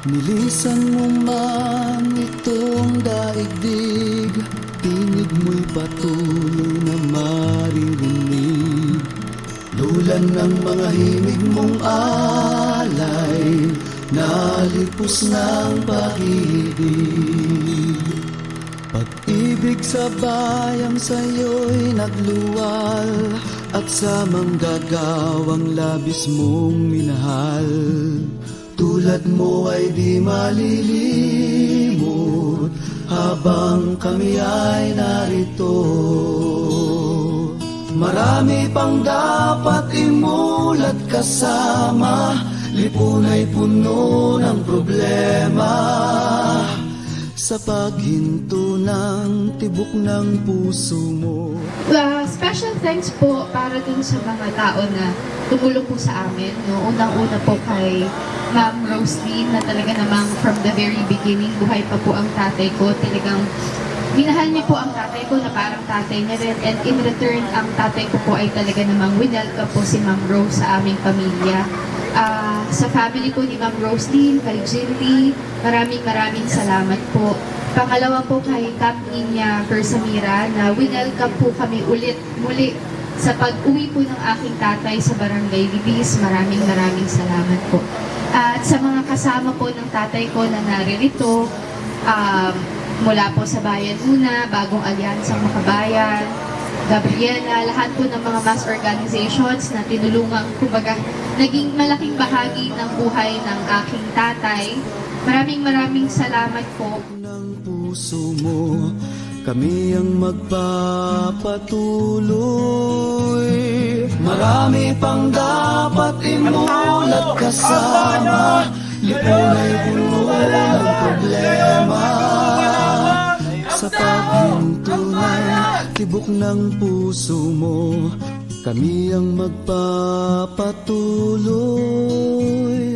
Nilisan mo man itong daigdig, tinig mo'y patuloy na maririnig. Lulan ng mga himig mong alay, nalipos ng pag-ibig. Pag-ibig sa bayang sa'yo'y nagluwal, at sa manggagawang labis mong minahal. Tulad mo ay di malilimot habang kami ay narito. Marami pang dapat imulat kasama, lipunay puno ng problema. Sa paghinto ng tibok ng puso mo. Special thanks po para dun sa mga tao na tumulong po sa amin. No? Unang-una po kay Ma'am Roslyn na talaga namang from the very beginning, buhay pa po ang tatay ko. Talagang minahal niya po ang tatay ko na parang tatay niya rin. And in return, ang tatay ko po ay talaga namang winelcome po si Ma'am Rose sa aming pamilya. Sa family po ni Ma'am Roslyn, kay Jilly, maraming salamat po. Pangalawa po kay Captain Persamira na winelcome po kami muli sa pag-uwi po ng aking tatay sa Barangay Libis. Maraming salamat po. At sa mga kasama po ng tatay ko na naririto, mula po sa Bayan Una, Bagong Alyansang Makabayan, Gabriela, lahat po ng mga mass organizations na tinulungan, kumbaga, naging malaking bahagi ng buhay ng aking tatay. Maraming salamat po. Ng puso mo, kami ang magpapatuloy. Marami pang dapat imulat kasama, lipunay puno ng problema. Sa paghinto ng tibok ng puso mo, kami ang magpapatuloy.